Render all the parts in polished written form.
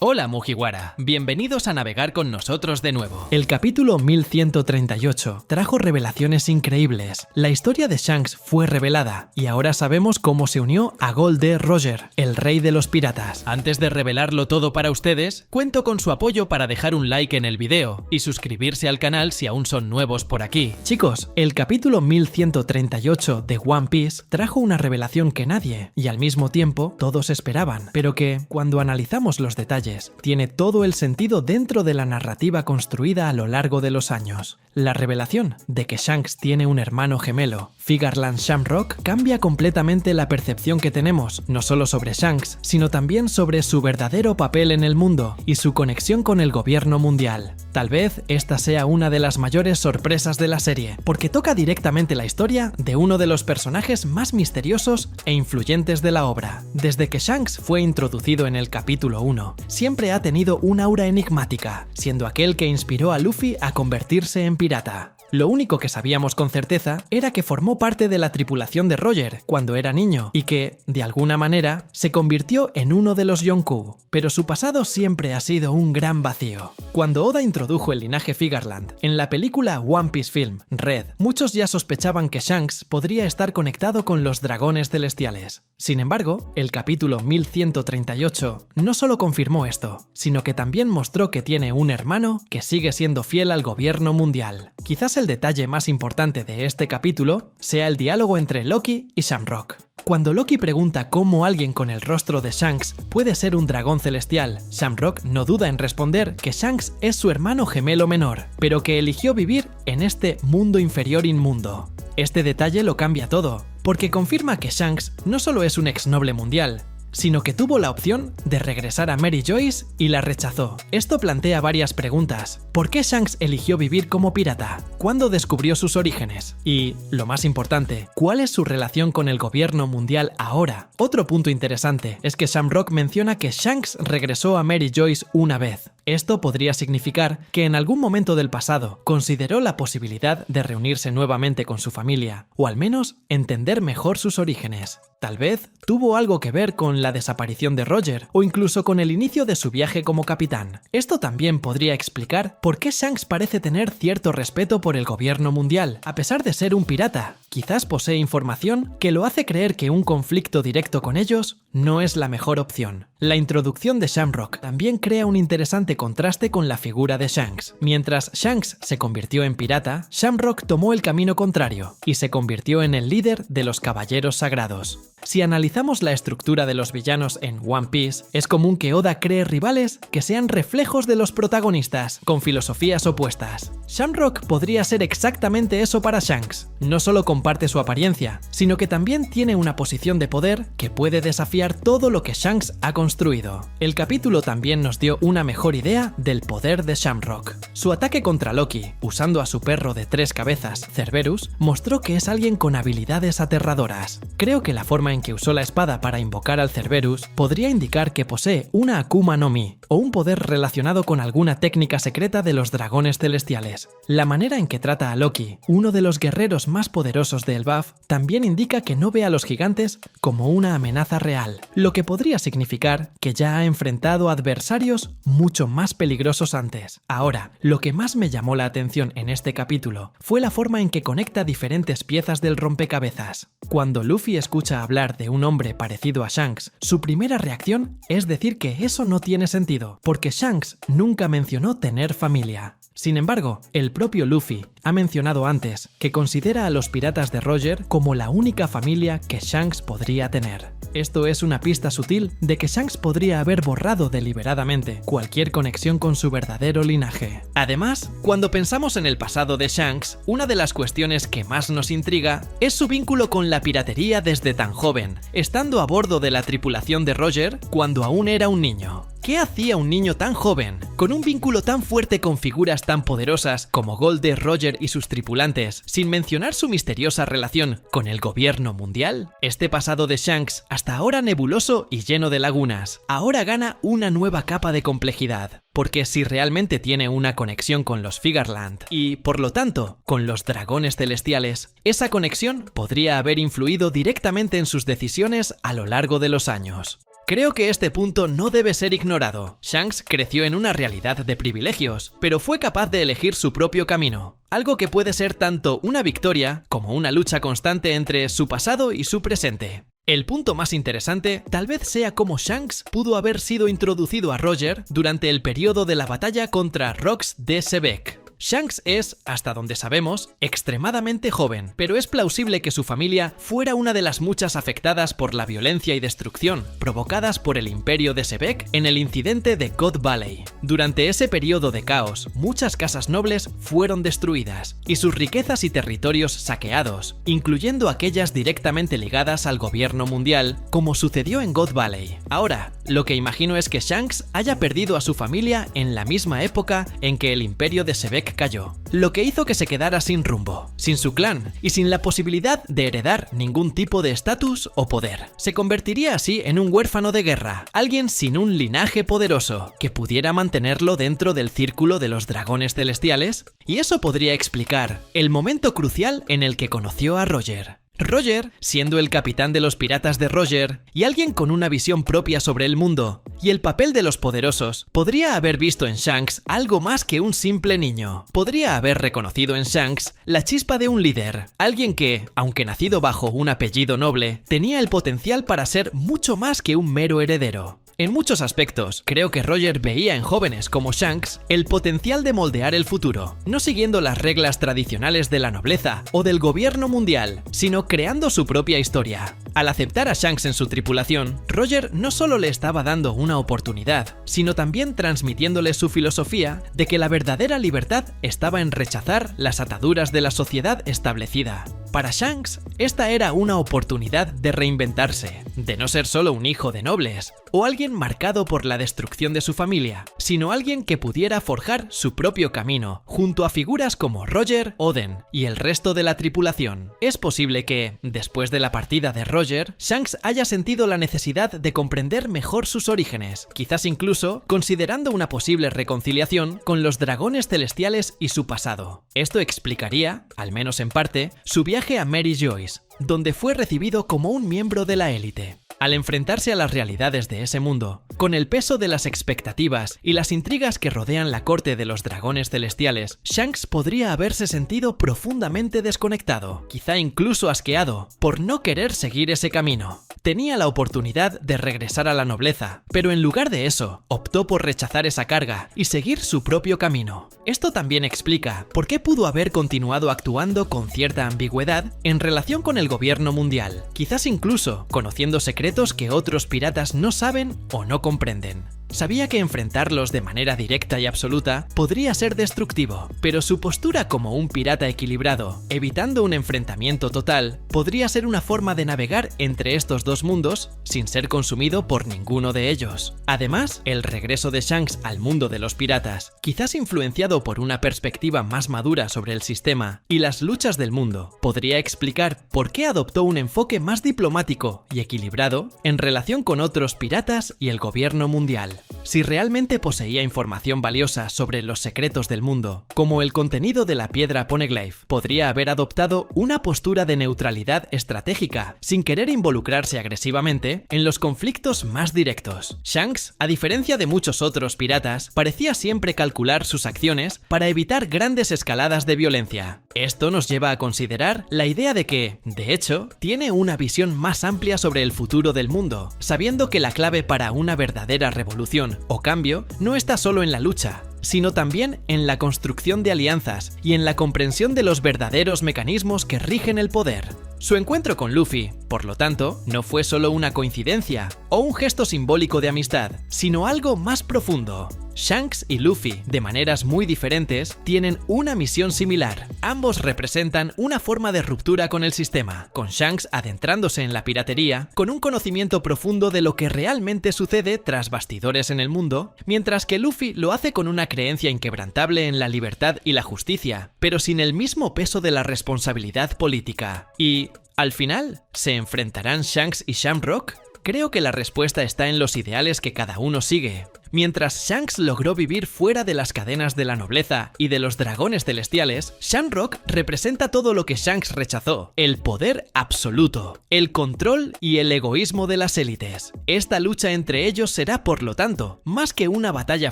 Hola Mugiwara, bienvenidos a navegar con nosotros de nuevo. El capítulo 1138 trajo revelaciones increíbles. La historia de Shanks fue revelada y ahora sabemos cómo se unió a Gold D. Roger, el rey de los piratas. Antes de revelarlo todo para ustedes, cuento con su apoyo para dejar un like en el video y suscribirse al canal si aún son nuevos por aquí. Chicos, el capítulo 1138 de One Piece trajo una revelación que nadie, y al mismo tiempo todos esperaban, pero que, cuando analizamos los detalles, tiene todo el sentido dentro de la narrativa construida a lo largo de los años. La revelación de que Shanks tiene un hermano gemelo, Figarland Shamrock, cambia completamente la percepción que tenemos, no solo sobre Shanks, sino también sobre su verdadero papel en el mundo y su conexión con el gobierno mundial. Tal vez esta sea una de las mayores sorpresas de la serie, porque toca directamente la historia de uno de los personajes más misteriosos e influyentes de la obra. Desde que Shanks fue introducido en el capítulo 1, siempre ha tenido un aura enigmática, siendo aquel que inspiró a Luffy a convertirse en pirata. Lo único que sabíamos con certeza era que formó parte de la tripulación de Roger cuando era niño y que, de alguna manera, se convirtió en uno de los Yonkou, pero su pasado siempre ha sido un gran vacío. Cuando Oda introdujo el linaje Figarland en la película One Piece Film, Red, muchos ya sospechaban que Shanks podría estar conectado con los dragones celestiales. Sin embargo, el capítulo 1138 no solo confirmó esto, sino que también mostró que tiene un hermano que sigue siendo fiel al gobierno mundial. Quizás el detalle más importante de este capítulo sea el diálogo entre Loki y Shamrock. Cuando Loki pregunta cómo alguien con el rostro de Shanks puede ser un dragón celestial, Shamrock no duda en responder que Shanks es su hermano gemelo menor, pero que eligió vivir en este mundo inferior inmundo. Este detalle lo cambia todo, porque confirma que Shanks no solo es un exnoble mundial, sino que tuvo la opción de regresar a Mary Joyce y la rechazó. Esto plantea varias preguntas. ¿Por qué Shanks eligió vivir como pirata? ¿Cuándo descubrió sus orígenes? Y, lo más importante, ¿cuál es su relación con el gobierno mundial ahora? Otro punto interesante es que Shamrock menciona que Shanks regresó a Mary Joyce una vez. Esto podría significar que en algún momento del pasado consideró la posibilidad de reunirse nuevamente con su familia, o al menos entender mejor sus orígenes. Tal vez tuvo algo que ver con la desaparición de Roger, o incluso con el inicio de su viaje como capitán. Esto también podría explicar por qué Shanks parece tener cierto respeto por el gobierno mundial, a pesar de ser un pirata. Quizás posee información que lo hace creer que un conflicto directo con ellos no es la mejor opción. La introducción de Shamrock también crea un interesante contraste con la figura de Shanks. Mientras Shanks se convirtió en pirata, Shamrock tomó el camino contrario y se convirtió en el líder de los Caballeros Sagrados. Si analizamos la estructura de los villanos en One Piece, es común que Oda cree rivales que sean reflejos de los protagonistas, con filosofías opuestas. Shamrock podría ser exactamente eso para Shanks. No solo comparte su apariencia, sino que también tiene una posición de poder que puede desafiar todo lo que Shanks ha construido. El capítulo también nos dio una mejor idea del poder de Shamrock. Su ataque contra Loki, usando a su perro de 3 cabezas, Cerberus, mostró que es alguien con habilidades aterradoras. Creo que la forma en que usó la espada para invocar al Cerberus podría indicar que posee una Akuma no Mi, o un poder relacionado con alguna técnica secreta de los dragones celestiales. La manera en que trata a Loki, uno de los guerreros más poderosos de Elbaf, también indica que no ve a los gigantes como una amenaza real, lo que podría significar que ya ha enfrentado adversarios mucho más peligrosos antes. Ahora, lo que más me llamó la atención en este capítulo fue la forma en que conecta diferentes piezas del rompecabezas. Cuando Luffy escucha hablar de un hombre parecido a Shanks, su primera reacción es decir que eso no tiene sentido, porque Shanks nunca mencionó tener familia. Sin embargo, el propio Luffy ha mencionado antes que considera a los piratas de Roger como la única familia que Shanks podría tener. Esto es una pista sutil de que Shanks podría haber borrado deliberadamente cualquier conexión con su verdadero linaje. Además, cuando pensamos en el pasado de Shanks, una de las cuestiones que más nos intriga es su vínculo con la piratería desde tan joven, estando a bordo de la tripulación de Roger cuando aún era un niño. ¿Qué hacía un niño tan joven, con un vínculo tan fuerte con figuras tan poderosas como Gold D. Roger y sus tripulantes, sin mencionar su misteriosa relación con el gobierno mundial? Este pasado de Shanks, hasta ahora nebuloso y lleno de lagunas, ahora gana una nueva capa de complejidad. Porque si realmente tiene una conexión con los Figarland y, por lo tanto, con los dragones celestiales, esa conexión podría haber influido directamente en sus decisiones a lo largo de los años. Creo que este punto no debe ser ignorado. Shanks creció en una realidad de privilegios, pero fue capaz de elegir su propio camino. Algo que puede ser tanto una victoria como una lucha constante entre su pasado y su presente. El punto más interesante tal vez sea cómo Shanks pudo haber sido introducido a Roger durante el periodo de la batalla contra Rox de Sebek. Shanks es, hasta donde sabemos, extremadamente joven, pero es plausible que su familia fuera una de las muchas afectadas por la violencia y destrucción provocadas por el imperio de Sebek en el incidente de God Valley. Durante ese periodo de caos, muchas casas nobles fueron destruidas y sus riquezas y territorios saqueados, incluyendo aquellas directamente ligadas al gobierno mundial, como sucedió en God Valley. Ahora, lo que imagino es que Shanks haya perdido a su familia en la misma época en que el imperio de Sebek cayó, lo que hizo que se quedara sin rumbo, sin su clan y sin la posibilidad de heredar ningún tipo de estatus o poder. Se convertiría así en un huérfano de guerra, alguien sin un linaje poderoso que pudiera mantenerlo dentro del círculo de los dragones celestiales, y eso podría explicar el momento crucial en el que conoció a Roger. Roger, siendo el capitán de los piratas de Roger y alguien con una visión propia sobre el mundo y el papel de los poderosos, podría haber visto en Shanks algo más que un simple niño. Podría haber reconocido en Shanks la chispa de un líder, alguien que, aunque nacido bajo un apellido noble, tenía el potencial para ser mucho más que un mero heredero. En muchos aspectos, creo que Roger veía en jóvenes como Shanks el potencial de moldear el futuro, no siguiendo las reglas tradicionales de la nobleza o del gobierno mundial, sino creando su propia historia. Al aceptar a Shanks en su tripulación, Roger no solo le estaba dando una oportunidad, sino también transmitiéndole su filosofía de que la verdadera libertad estaba en rechazar las ataduras de la sociedad establecida. Para Shanks, esta era una oportunidad de reinventarse, de no ser solo un hijo de nobles, o alguien marcado por la destrucción de su familia, sino alguien que pudiera forjar su propio camino, junto a figuras como Roger, Oden y el resto de la tripulación. Es posible que, después de la partida de Roger, Shanks haya sentido la necesidad de comprender mejor sus orígenes, quizás incluso considerando una posible reconciliación con los dragones celestiales y su pasado. Esto explicaría, al menos en parte, su viaje a Mary Joyce, donde fue recibido como un miembro de la élite. Al enfrentarse a las realidades de ese mundo, con el peso de las expectativas y las intrigas que rodean la corte de los dragones celestiales, Shanks podría haberse sentido profundamente desconectado, quizá incluso asqueado, por no querer seguir ese camino. Tenía la oportunidad de regresar a la nobleza, pero en lugar de eso, optó por rechazar esa carga y seguir su propio camino. Esto también explica por qué pudo haber continuado actuando con cierta ambigüedad en relación con el gobierno mundial, quizás incluso conociendo secretos que otros piratas no saben o no comprenden. Sabía que enfrentarlos de manera directa y absoluta podría ser destructivo, pero su postura como un pirata equilibrado, evitando un enfrentamiento total, podría ser una forma de navegar entre estos dos mundos sin ser consumido por ninguno de ellos. Además, el regreso de Shanks al mundo de los piratas, quizás influenciado por una perspectiva más madura sobre el sistema y las luchas del mundo, podría explicar por qué adoptó un enfoque más diplomático y equilibrado en relación con otros piratas y el gobierno mundial. Si realmente poseía información valiosa sobre los secretos del mundo, como el contenido de la piedra Poneglyph, podría haber adoptado una postura de neutralidad estratégica, sin querer involucrarse agresivamente en los conflictos más directos. Shanks, a diferencia de muchos otros piratas, parecía siempre calcular sus acciones para evitar grandes escaladas de violencia. Esto nos lleva a considerar la idea de que, de hecho, tiene una visión más amplia sobre el futuro del mundo, sabiendo que la clave para una verdadera revolución o cambio no está solo en la lucha, sino también en la construcción de alianzas y en la comprensión de los verdaderos mecanismos que rigen el poder. Su encuentro con Luffy, por lo tanto, no fue solo una coincidencia o un gesto simbólico de amistad, sino algo más profundo. Shanks y Luffy, de maneras muy diferentes, tienen una misión similar. Ambos representan una forma de ruptura con el sistema, con Shanks adentrándose en la piratería, con un conocimiento profundo de lo que realmente sucede tras bastidores en el mundo, mientras que Luffy lo hace con una creencia inquebrantable en la libertad y la justicia, pero sin el mismo peso de la responsabilidad política. Y, al final, ¿se enfrentarán Shanks y Shamrock? Creo que la respuesta está en los ideales que cada uno sigue. Mientras Shanks logró vivir fuera de las cadenas de la nobleza y de los dragones celestiales, Shamrock representa todo lo que Shanks rechazó: el poder absoluto, el control y el egoísmo de las élites. Esta lucha entre ellos será, por lo tanto, más que una batalla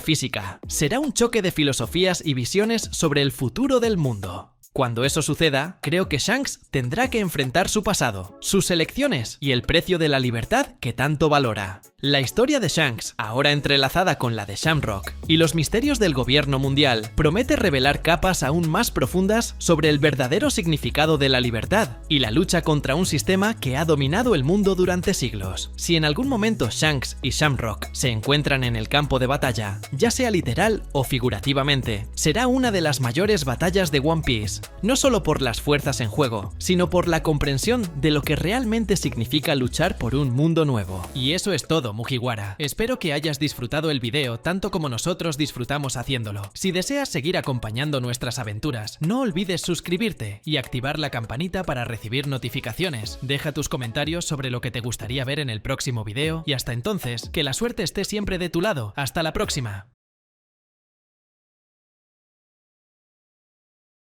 física, será un choque de filosofías y visiones sobre el futuro del mundo. Cuando eso suceda, creo que Shanks tendrá que enfrentar su pasado, sus elecciones y el precio de la libertad que tanto valora. La historia de Shanks, ahora entrelazada con la de Shamrock, y los misterios del gobierno mundial, promete revelar capas aún más profundas sobre el verdadero significado de la libertad y la lucha contra un sistema que ha dominado el mundo durante siglos. Si en algún momento Shanks y Shamrock se encuentran en el campo de batalla, ya sea literal o figurativamente, será una de las mayores batallas de One Piece. No solo por las fuerzas en juego, sino por la comprensión de lo que realmente significa luchar por un mundo nuevo. Y eso es todo, Mugiwara. Espero que hayas disfrutado el video tanto como nosotros disfrutamos haciéndolo. Si deseas seguir acompañando nuestras aventuras, no olvides suscribirte y activar la campanita para recibir notificaciones. Deja tus comentarios sobre lo que te gustaría ver en el próximo video y hasta entonces, que la suerte esté siempre de tu lado. ¡Hasta la próxima!